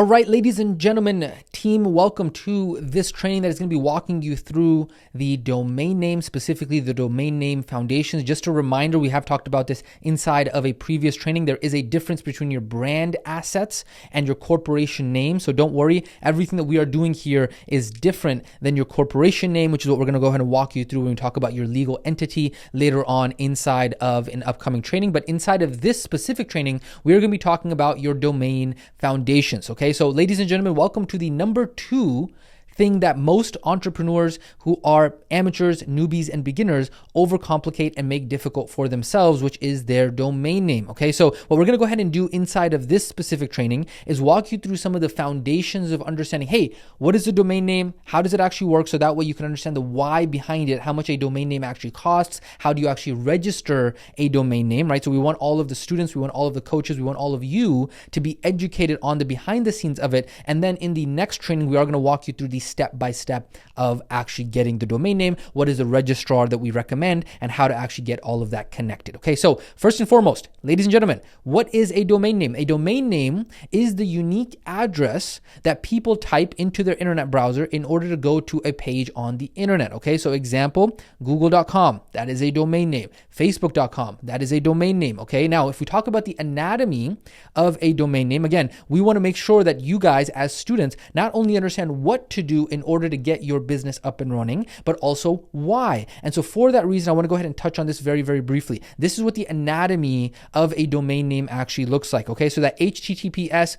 All right, ladies and gentlemen, team, welcome to this training that is going to be walking you through the domain name, specifically the domain name foundations. Just a reminder, we have talked about this inside of a previous training. There is a difference between your brand assets and your corporation name. So don't worry, everything that we are doing here is different than your corporation name, which is what we're going to go ahead and walk you through when we talk about your legal entity later on inside of an upcoming training. But inside of this specific training, we're going to be talking about your domain foundations. Okay, so ladies and gentlemen, welcome to the number 2 thing that most entrepreneurs who are amateurs, newbies, and beginners overcomplicate and make difficult for themselves, which is their domain name. Okay, so what we're going to go ahead and do inside of this specific training is walk you through some of the foundations of understanding, hey, what is a domain name? How does it actually work? So that way you can understand the why behind it, how much a domain name actually costs, how do you actually register a domain name, right? So we want all of the students, we want all of the coaches, we want all of you to be educated on the behind the scenes of it. And then in the next training, we are going to walk you through the step-by-step of actually getting the domain name, what is the registrar that we recommend, and how to actually get all of that connected. Okay, so first and foremost, ladies and gentlemen, what is a domain name? A domain name is the unique address that people type into their internet browser in order to go to a page on the internet. Okay, so example, google.com, that is a domain name. Facebook.com, that is a domain name. Okay, now if we talk about the anatomy of a domain name, again, we want to make sure that you guys as students not only understand what to do in order to get your business up and running, but also why. And so for that reason, I want to go ahead and touch on this very, very briefly. This is what the anatomy of a domain name actually looks like. Okay, so that HTTPS ://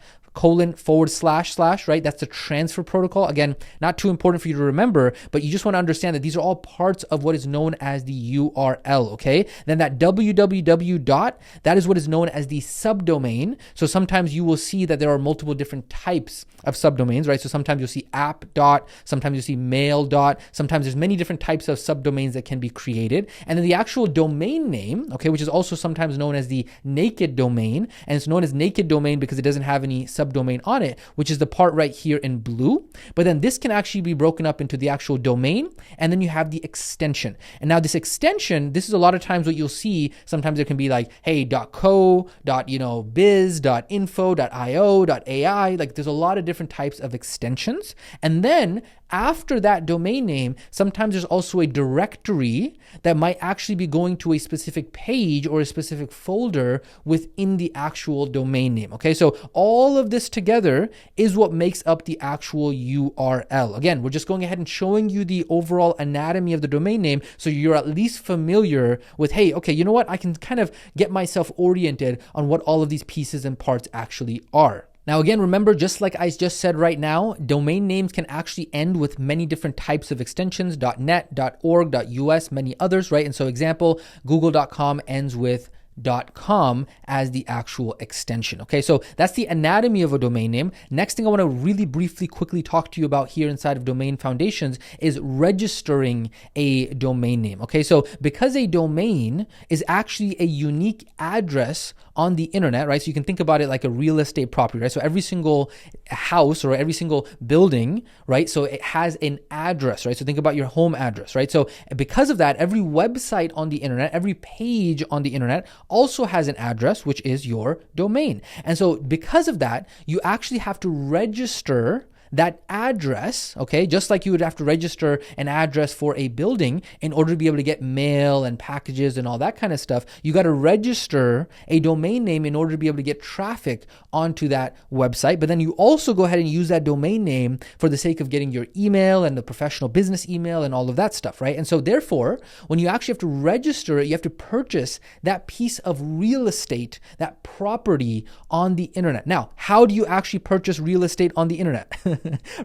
right? That's the transfer protocol. Again, not too important for you to remember, but you just want to understand that these are all parts of what is known as the URL, okay? Then that www. That is what is known as the subdomain. So sometimes you will see that there are multiple different types of subdomains, right? So sometimes you'll see app. Sometimes you'll see mail. Sometimes there's many different types of subdomains that can be created. And then the actual domain name, okay, which is also sometimes known as the naked domain, and it's known as naked domain because it doesn't have any subdomain on it, which is the part right here in blue. But then this can actually be broken up into the actual domain, and then you have the extension. And now this extension, this is a lot of times what you'll see. Sometimes it can be like, hey, .co, .biz, .info, .io, .ai. Like there's a lot of different types of extensions. And then after that domain name, sometimes there's also a directory that might actually be going to a specific page or a specific folder within the actual domain name. Okay, so all of this together is what makes up the actual URL. Again, we're just going ahead and showing you the overall anatomy of the domain name so you're at least familiar with, hey, okay, you know what? I can kind of get myself oriented on what all of these pieces and parts actually are. Now, again, remember, just like I just said right now, domain names can actually end with many different types of extensions, .net, .org, .us, many others, right? And so example, google.com ends with .com as the actual extension. Okay, so that's the anatomy of a domain name. Next thing I want to really briefly quickly talk to you about here inside of Domain Foundations is registering a domain name. Okay, so because a domain is actually a unique address on the internet, right? So you can think about it like a real estate property, right? So every single house or every single building, right? So it has an address, right? So think about your home address, right? So because of that, every website on the internet, every page on the internet also has an address, which is your domain. And so because of that, you actually have to register that address, okay, just like you would have to register an address for a building in order to be able to get mail and packages and all that kind of stuff. You got to register a domain name in order to be able to get traffic onto that website. But then you also go ahead and use that domain name for the sake of getting your email and the professional business email and all of that stuff, right? And so therefore, when you actually have to register it, you have to purchase that piece of real estate, that property on the internet. Now, how do you actually purchase real estate on the internet?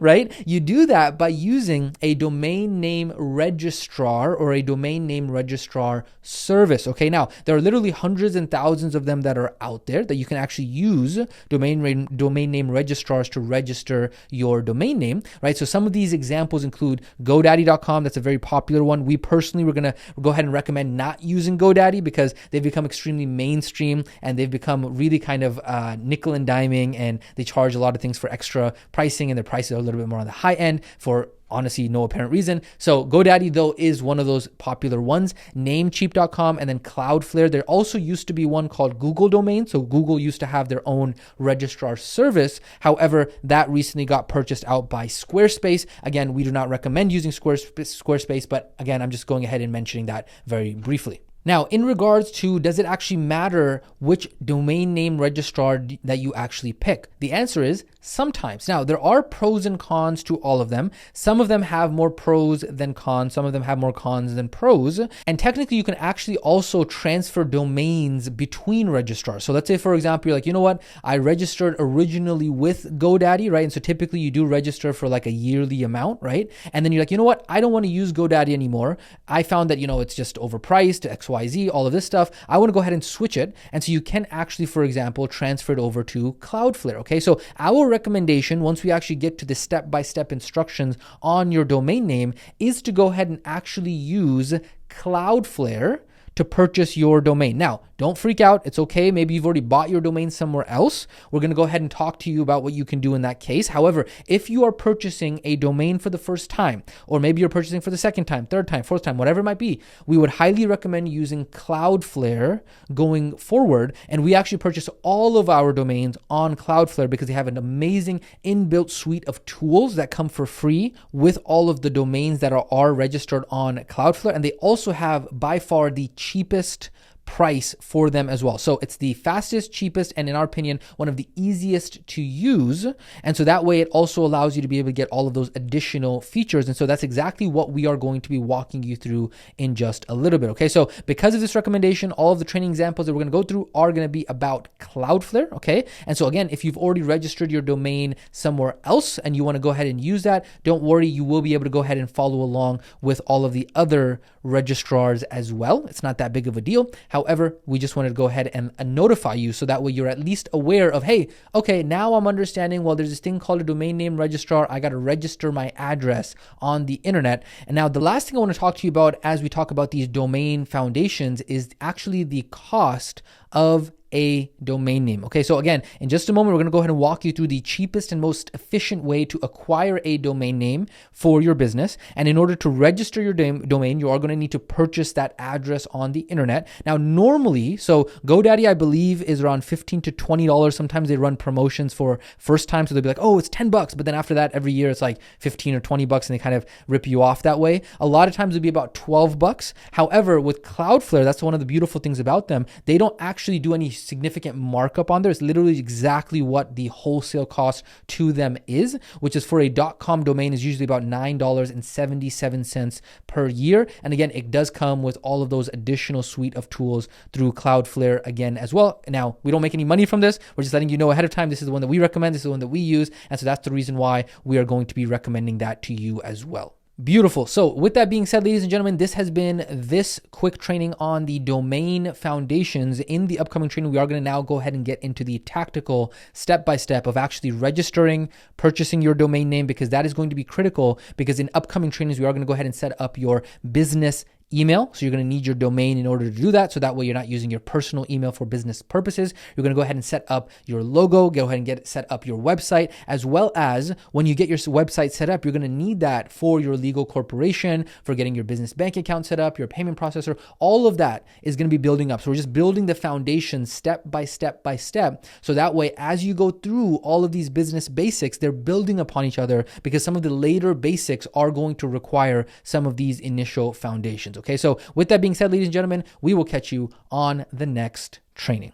Right? You do that by using a domain name registrar or a domain name registrar service. Okay, now there are literally hundreds and thousands of them that are out there that you can actually use domain name registrars to register your domain name, right? So some of these examples include GoDaddy.com. That's a very popular one. We personally, we're going to go ahead and recommend not using GoDaddy because they've become extremely mainstream and they've become really kind of nickel and diming, and they charge a lot of things for extra pricing, and their prices are a little bit more on the high end for honestly no apparent reason. So GoDaddy though is one of those popular ones, Namecheap.com, and then Cloudflare. There also used to be one called Google Domain. So Google used to have their own registrar service. However, that recently got purchased out by Squarespace. Again, we do not recommend using Squarespace, but again, I'm just going ahead and mentioning that very briefly. Now, in regards to, does it actually matter which domain name registrar that you actually pick? The answer is sometimes. Now, there are pros and cons to all of them. Some of them have more pros than cons. Some of them have more cons than pros. And technically, you can actually also transfer domains between registrars. So let's say, for example, you're like, you know what? I registered originally with GoDaddy, right? And so typically you do register for like a yearly amount, right? And then you're like, you know what? I don't want to use GoDaddy anymore. I found that, it's just overpriced, XYZ, all of this stuff. I want to go ahead and switch it. And so you can actually, for example, transfer it over to Cloudflare. Okay. So our recommendation, once we actually get to the step-by-step instructions on your domain name, is to go ahead and actually use Cloudflare to purchase your domain. Now, don't freak out. It's okay. Maybe you've already bought your domain somewhere else. We're going to go ahead and talk to you about what you can do in that case. However, if you are purchasing a domain for the first time, or maybe you're purchasing for the second time, third time, fourth time, whatever it might be, we would highly recommend using Cloudflare going forward. And we actually purchase all of our domains on Cloudflare because they have an amazing inbuilt suite of tools that come for free with all of the domains that are registered on Cloudflare. And they also have by far the cheapest price for them as well. So it's the fastest, cheapest, and in our opinion, one of the easiest to use. And so that way it also allows you to be able to get all of those additional features. And so that's exactly what we are going to be walking you through in just a little bit. Okay. So because of this recommendation, all of the training examples that we're going to go through are going to be about Cloudflare. Okay. And so again, if you've already registered your domain somewhere else and you want to go ahead and use that, don't worry, you will be able to go ahead and follow along with all of the other registrars as well. It's not that big of a deal. However, we just wanted to go ahead and notify you so that way you're at least aware of, hey, okay, now I'm understanding, well, there's this thing called a domain name registrar. I got to register my address on the internet. And now the last thing I want to talk to you about as we talk about these domain foundations is actually the cost of a domain name. Okay, so again, in just a moment, we're going to go ahead and walk you through the cheapest and most efficient way to acquire a domain name for your business. And in order to register your domain, you are going to need to purchase that address on the internet. Now, normally, so GoDaddy, I believe, is around $15 to $20. Sometimes they run promotions for first time. So they'll be like, oh, it's $10. But then after that, every year it's like 15 or $20 and they kind of rip you off that way. A lot of times it'll be about $12. However, with Cloudflare, that's one of the beautiful things about them. They don't actually do any significant markup on there. It's literally exactly what the wholesale cost to them is, which is for a .com domain is usually about $9.77 per year. And again, it does come with all of those additional suite of tools through Cloudflare again as well. Now, we don't make any money from this. We're just letting you know ahead of time. This is the one that we recommend. This is the one that we use. And so that's the reason why we are going to be recommending that to you as well. Beautiful. So with that being said, ladies and gentlemen, this has been this quick training on the domain foundations. In the upcoming training, we are going to now go ahead and get into the tactical step-by-step of actually registering, purchasing your domain name, because that is going to be critical, because in upcoming trainings, we are going to go ahead and set up your business email. So you're going to need your domain in order to do that. So that way you're not using your personal email for business purposes. You're going to go ahead and set up your logo, go ahead and set up your website, as well as when you get your website set up, you're going to need that for your legal corporation, for getting your business bank account set up, your payment processor. All of that is going to be building up. So we're just building the foundation step by step by step. So that way, as you go through all of these business basics, they're building upon each other, because some of the later basics are going to require some of these initial foundations. Okay, so with that being said, ladies and gentlemen, we will catch you on the next training.